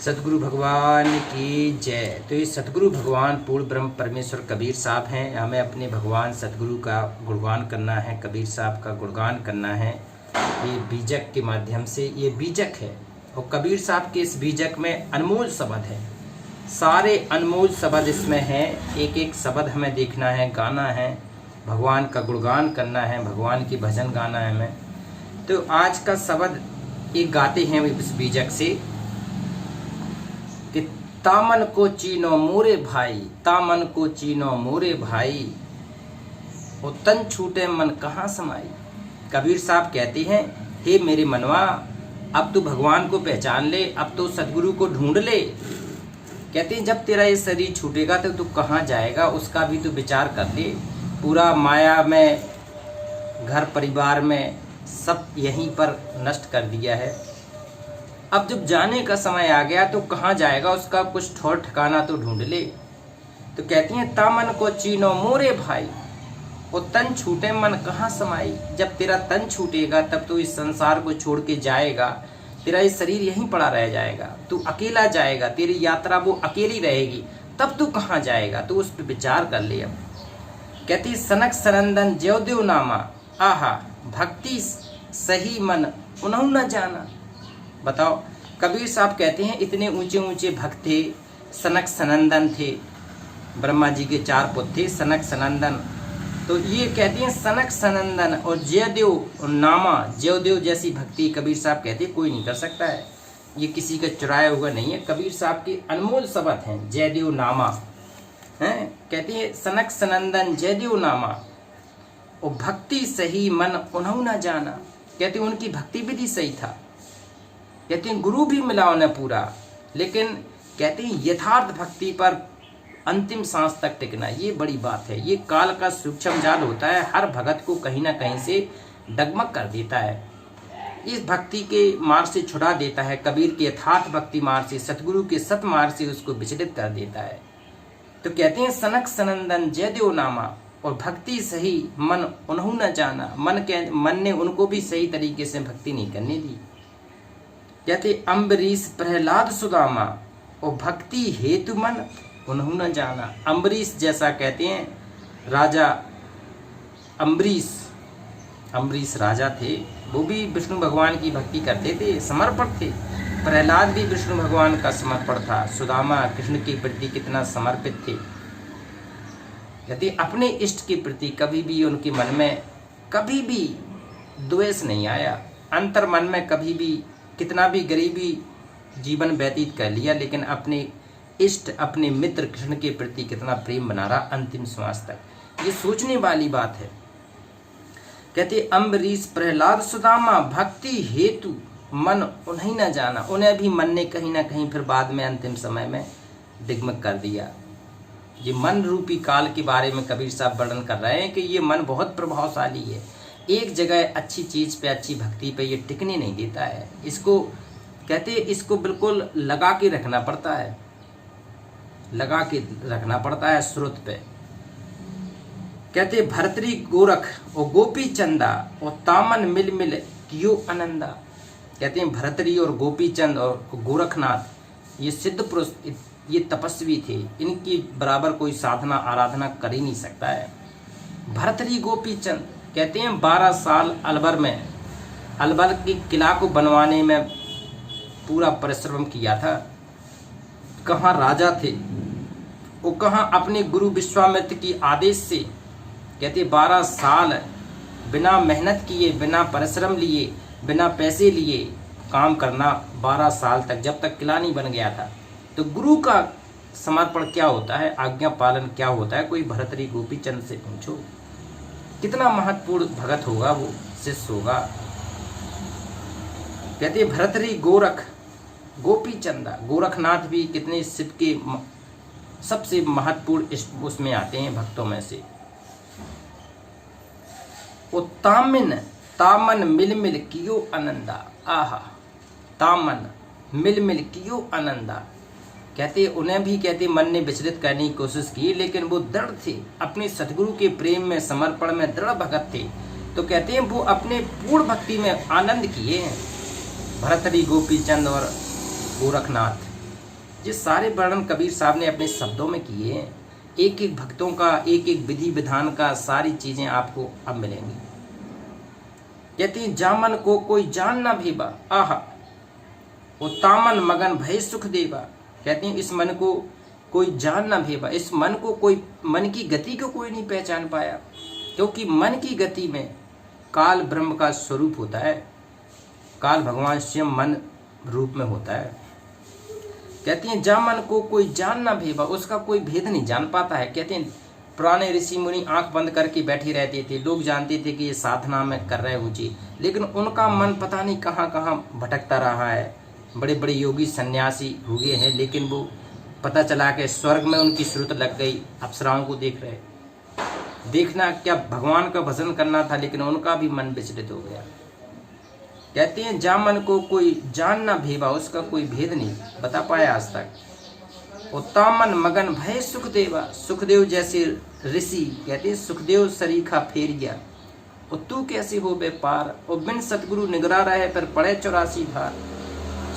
सतगुरु भगवान की जय। तो ये सतगुरु भगवान पूर्ण ब्रह्म परमेश्वर कबीर साहब हैं। हमें अपने भगवान सतगुरु का गुणगान करना है, कबीर साहब का गुणगान करना है। ये बीजक के माध्यम से, ये बीजक है और कबीर साहब के इस बीजक में अनमोल शब्द है। सारे अनमोल शब्द इसमें हैं। एक एक शब्द हमें देखना है, गाना है, भगवान का गुणगान करना है, भगवान की भजन गाना है हमें। तो आज का शब्द ये गाते हैं इस बीजक से कि तामन को चीनो मोरे भाई, तामन को चीनो मोरे भाई, ओ तन छूटे मन कहाँ समाई। कबीर साहब कहते हैं, हे मेरे मनवा, अब तू भगवान को पहचान ले, अब तो सदगुरु को ढूंढ ले। कहते हैं जब तेरा ये शरीर छूटेगा तो तू कहाँ जाएगा, उसका भी तू विचार कर ले। पूरा माया में, घर परिवार में सब यहीं पर नष्ट कर दिया है। अब जब जाने का समय आ गया तो कहाँ जाएगा, उसका कुछ ठौर ठिकाना तो ढूंढ ले। तो कहती हैं तामन को चीनो मोरे भाई, वो तन छूटे मन कहाँ समाई। जब तेरा तन छूटेगा तब तो इस संसार को छोड़ के जाएगा, तेरा ये शरीर यहीं पड़ा रह जाएगा, तू अकेला जाएगा, तेरी यात्रा वो अकेली रहेगी, तब तू कहाँ जाएगा, तू उस पर विचार कर ले। अब कहती सनक सनंदन ज्योदेव नामा, आहा भक्ति सही मन उन्हों न जाना। बताओ, कबीर साहब कहते हैं इतने ऊंचे ऊंचे भक्त थे, सनक सनंदन थे, ब्रह्मा जी के 4 पुत्र थे, सनक सनंदन। तो ये कहते हैं सनक सनंदन और जयदेव नामा, जयदेव जैसी भक्ति कबीर साहब कहते हैं कोई नहीं कर सकता है। ये किसी का चुराया हुआ नहीं है, कबीर साहब के अनमोल शब्द हैं। जयदेव नामा हैं, कहते हैं सनक सनंदन जयदेव नामा, और भक्ति सही मन उन्हों न जाना। कहते हैं उनकी भक्ति विधि सही था, कहते हैं गुरु भी मिला उन्हें पूरा, लेकिन कहते हैं यथार्थ भक्ति पर अंतिम सांस तक टिकना, ये बड़ी बात है। ये काल का सूक्ष्म जाल होता है, हर भगत को कहीं ना कहीं से डगमग कर देता है, इस भक्ति के मार्ग से छुड़ा देता है। कबीर के यथार्थ भक्ति मार्ग से, सतगुरु के सत मार्ग से उसको विचलित कर देता है। तो कहते हैं सनक सनंदन जयदेव नामा, और भक्ति सही मन उन्हों न जाना। मन ने उनको भी सही तरीके से भक्ति नहीं करने दी। कहते अम्बरीश प्रहलाद सुदामा, और भक्ति हेतु मन उन्हों न जाना। अम्बरीश जैसा कहते हैं राजा अम्बरीश राजा थे, वो भी विष्णु भगवान की भक्ति करते थे, समर्पण थे। प्रहलाद भी विष्णु भगवान का समर्पण था। सुदामा कृष्ण के प्रति कितना समर्पित थे। कहते अपने इष्ट के प्रति कभी भी उनके मन में कभी भी द्वेष नहीं आया। अंतर मन में कभी भी कितना भी गरीबी जीवन व्यतीत कर लिया, लेकिन अपने इष्ट, अपने मित्र कृष्ण के प्रति कितना प्रेम बना रहा अंतिम श्वास तक। ये सोचने वाली बात है। कहते अम्बरीश प्रहलाद सुदामा, भक्ति हेतु मन उन्हें न जाना। उन्हें भी मन ने कहीं ना कहीं फिर बाद में अंतिम समय में दिग्मग कर दिया। ये मन रूपी काल के बारे में कबीर साहब वर्णन कर रहे हैं कि ये मन बहुत प्रभावशाली है। एक जगह अच्छी चीज पे, अच्छी भक्ति पे ये टिकने नहीं देता है। इसको कहते हैं इसको बिल्कुल लगा के रखना पड़ता है, लगा के रखना पड़ता है श्रुत पे। कहते भरतरी गोरख और गोपी चंदा, और तामन मिल मिल कियो आनंदा। कहते हैं भरतरी और गोपी चंद और गोरखनाथ ये सिद्ध पुरुष, ये तपस्वी थे, इनकी बराबर कोई साधना आराधना कर ही नहीं सकता है। भरतरी गोपी चंद कहते हैं 12 साल अलवर की किला को बनवाने में पूरा परिश्रम किया था। कहाँ राजा थे, वो कहाँ अपने गुरु विश्वामित्र की आदेश से, कहते 12 साल बिना मेहनत किए, बिना परिश्रम लिए, बिना पैसे लिए काम करना 12 साल तक, जब तक किला नहीं बन गया था। तो गुरु का समर्पण क्या होता है, आज्ञा पालन क्या होता है, कोई भरतरी गोपी चंद से पूछो। कितना महत्वपूर्ण भगत होगा वो, शिष्य होगा। कहते भरतरी गोरख गोपी चंदा, गोरखनाथ भी कितने शिव के सबसे महत्वपूर्ण उसमें आते हैं भक्तों में से। ओ तामन मिल मिल कियो आनंदा, आहा तामन मिल मिल कियो आनंदा। कहते उन्हें भी कहते मन ने विचलित करने की कोशिश की, लेकिन वो दृढ़ थे, अपने सतगुरु के प्रेम में, समर्पण में दृढ़ भगत थे। तो कहते हैं वो अपने पूर्ण भक्ति में आनंद किए हैं। भरतरी गोपी चंद और गोरखनाथ ये सारे वर्णन कबीर साहब ने अपने शब्दों में किए हैं। एक एक भक्तों का, एक एक विधि विधान का, सारी चीजें आपको अब मिलेंगी। कहती हैं जामन को कोई जान ना भीबा, आह वो तामन मगन भय सुख देवा। कहती हैं इस मन को कोई जान ना भीबा, इस मन को कोई, मन की गति को कोई नहीं पहचान पाया, क्योंकि मन की गति में काल ब्रह्म का स्वरूप होता है, काल भगवान स्वयं मन रूप में होता है। कहती हैं जामन को कोई जान ना भेबा, उसका कोई भेद नहीं जान पाता है। कहते हैं पुराने ऋषि मुनि आंख बंद करके बैठे रहते थे, लोग जानते थे कि ये साधना में कर रहे ऊंची, लेकिन उनका मन पता नहीं कहाँ कहाँ भटकता रहा है। बड़े बड़े योगी सन्यासी हो गए हैं, लेकिन वो पता चला कि स्वर्ग में उनकी सुरत लग गई, अप्सराओं को देख रहे। देखना क्या भगवान का भजन करना था, लेकिन उनका भी मन विचलित हो गया। कहते हैं जामन को कोई जान ना भेबा, उसका कोई भेद नहीं बता पाया आज तक। उत्तामन मगन भय सुखदेवा, सुखदेव जैसे ऋषि, कहते हैं सुखदेव सरीखा फेर गया, और तू कैसे हो बेपार, और बिन सतगुरु निगरा रहे पर पड़े 84 भार।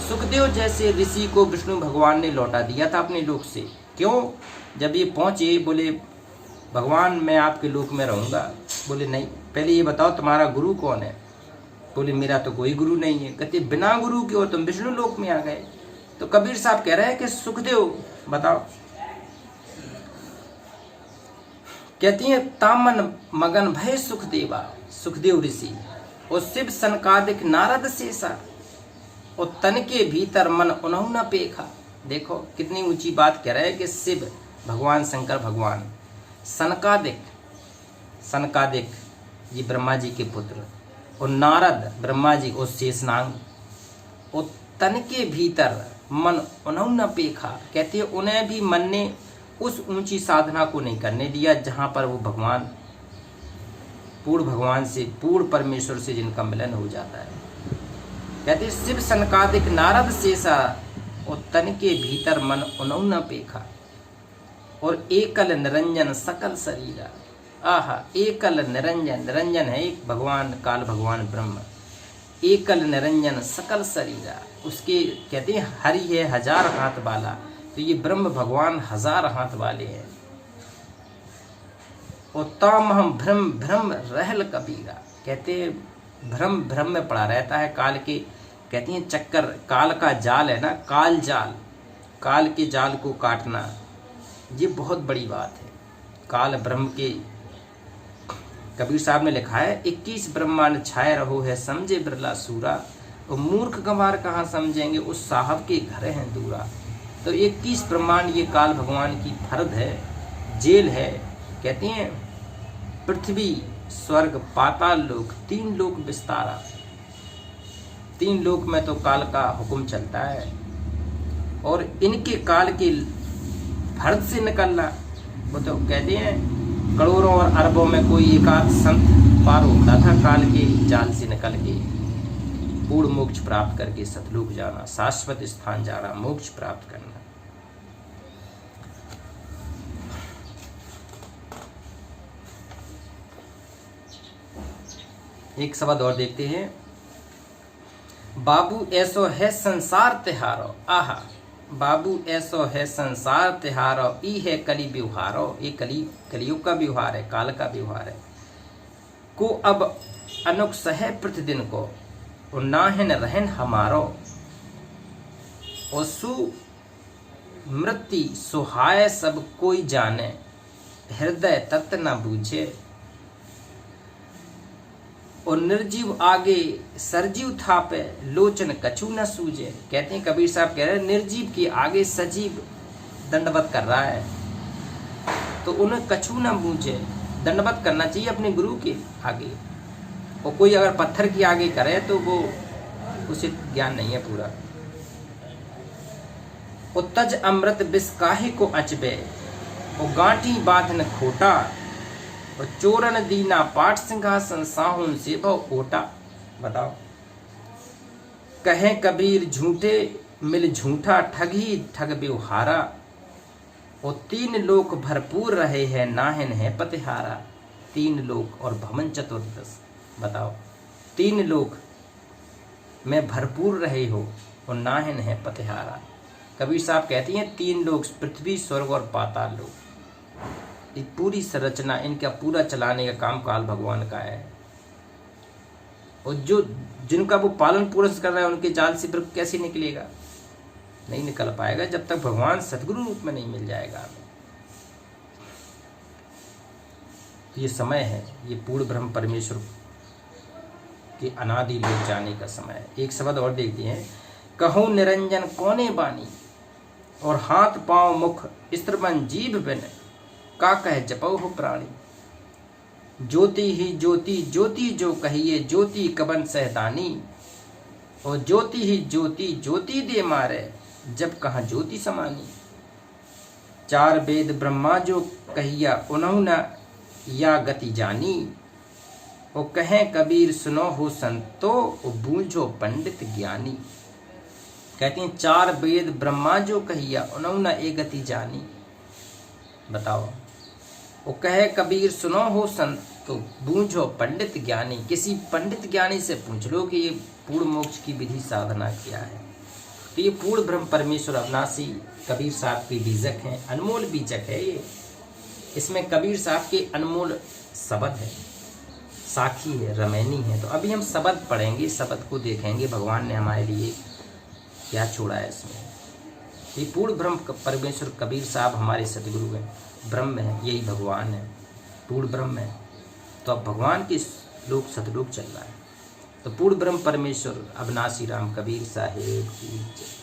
सुखदेव जैसे ऋषि को विष्णु भगवान ने लौटा दिया था अपने लोक से। क्यों? जब ये पहुंचे बोले भगवान मैं आपके लोक में रहूंगा। बोले नहीं, पहले ये बताओ तुम्हारा गुरु कौन है। बोले मेरा तो कोई गुरु नहीं है। कहते बिना गुरु के और तुम विष्णु लोक में आ गए। तो कबीर साहब कह रहे हैं कि सुखदेव बताओ। कहती है तामन मगन भय सुखदेवा, सुखदेव ऋषि और शिव सनकादिक नारद शेषा, और तन के भीतर मन उन्हों न पेखा। देखो कितनी ऊंची बात कह रहे हैं कि शिव भगवान शंकर भगवान, सनकादिक, सनकादिक ये ब्रह्मा जी के पुत्र, और नारद ब्रह्मा जी और शेषनाग, और तन के भीतर मन उन्हों न पेखा। कहते हैं उन्हें भी मन ने उस ऊंची साधना को नहीं करने दिया जहां पर वो भगवान, पूर्ण भगवान से, पूर्ण परमेश्वर से जिनका मिलन हो जाता है। कहते शिव सनकादिक नारद शेषा, और तन के भीतर मन उन्हों न पेखा, और एकल निरंजन सकल शरीरा। आहा, एकल निरंजन, निरंजन है एक भगवान, काल भगवान ब्रह्म, एकल निरंजन सकल शरीरा। उसके कहते हैं हरि है 1000 हाथ वाला, तो ये ब्रह्म भगवान 1000 हाथ वाले हैं। और ताम हम भ्रम भ्रम रहल कबीरा, कहते भ्रम भ्रम में पड़ा रहता है काल के, कहती हैं चक्कर, काल का जाल है ना, काल जाल, काल के जाल को काटना ये बहुत बड़ी बात है। काल ब्रह्म के, कबीर साहब ने लिखा है 21 ब्रह्मांड छाए रहो है समझे बिरला सूरा, और मूर्ख गंवार कहाँ समझेंगे उस साहब के घर हैं दूरा। तो 21 ब्रह्मांड ये काल भगवान की फर्द है, जेल है। कहते हैं पृथ्वी स्वर्ग पाताल लोक, 3 लोक विस्तारा। 3 लोक में तो काल का हुक्म चलता है, और इनके काल के फर्द से निकलना, वो तो कहते हैं करोड़ों और अरबों में कोई एकाध संत पार होता था काल के जाल से निकल के, पूर्ण मोक्ष प्राप्त करके सतलोक जाना, शाश्वत स्थान जाना, मोक्ष प्राप्त करना। एक शब्द और देखते हैं। बाबू ऐसो है संसार तिहारो, आहा, बाबू ऐसो है संसार तिहारो, ई है कली व्यवहारो। ये कलियुग का व्यवहार है, काल का व्यवहार है। को अब अनुक सहे प्रतिदिन को, और नाहन रहन हमारो, और सु मृत्यु सुहाय सब कोई जाने, हृदय तत्व न बूझे, और निर्जीव आगे सरजीव थापे, लोचन कछु न सूझे। कहते हैं कबीर साहब कह रहे हैं निर्जीव के आगे सजीव दंडवत कर रहा है, तो उन्हें कछु न बूझे। दंडवत करना चाहिए अपने गुरु के आगे, और कोई अगर पत्थर के आगे करे तो वो उसे ज्ञान नहीं है पूरा। उत्तज अमृत बिस काहे को अचबे, और गांठी बांधन खोटा, और चोरन दीना पाठ सिंहासन साहुन से भव ओटा। बताओ, कहे कबीर झूठे मिल झूठा, ठगी ठग व्यवहारा, और 3 लोक भरपूर रहे हैं नाहन है पतिहारा। 3 लोक और भवन चतुर्दश। बताओ, 3 लोक में भरपूर रहे हो और नाहन है पतिहारा। कबीर साहब कहती हैं 3 लोग, पृथ्वी, स्वर्ग और पाताल लोग, ये पूरी संरचना, इनका पूरा चलाने का काम काल भगवान का है। और जो जिनका वो पालन पोषण कर रहा है, उनके जाल से फिर कैसे निकलेगा? नहीं निकल पाएगा जब तक भगवान सदगुरु रूप में नहीं मिल जाएगा हमें। तो ये समय है, ये पूर्ण ब्रह्म परमेश्वर के अनादि लोक जाने का समय है। एक शब्द और देखते हैं, कहो निरंजन कौने बानी, और हाथ पांव मुख स्त्रबन जीभ बिन, का कह जपौ हो प्राणी। ज्योति ही ज्योति ज्योति जो कहिए, ज्योति कबन सहदानी, और ज्योति ही ज्योति ज्योति दे मारे, जब कहाँ ज्योति समानी। 4 वेद ब्रह्मा जो कहिया, उन्हों न या गति जानी, ओ कहें कबीर सुनो हो संतो, ओ बूझो पंडित ज्ञानी। कहते हैं 4 वेद ब्रह्मा जो कहिया, उन्हों न ए गति जानी। बताओ, ओ कहे कबीर सुनो हो संतो, बूझो पंडित ज्ञानी। किसी पंडित ज्ञानी से पूछ लो कि ये पूर्ण मोक्ष की विधि साधना क्या है। तो ये पूर्ण ब्रह्म परमेश्वर अविनाशी कबीर साहब के बीजक हैं, अनमोल बीजक है ये। इसमें कबीर साहब के अनमोल शब्द है, साखी है, रमैनी है। तो अभी हम शब्द पढ़ेंगे, शब्द को देखेंगे भगवान ने हमारे लिए क्या छोड़ा है इसमें। ये पूर्ण ब्रह्म परमेश्वर कबीर साहब हमारे सतगुरु हैं, ब्रह्म है, यही भगवान है, पूर्ण ब्रह्म है। तो अब भगवान के लोक सतलोक चल रहा है। तो पूर्ण ब्रह्म परमेश्वर अविनाशी राम कबीर साहेब की जय।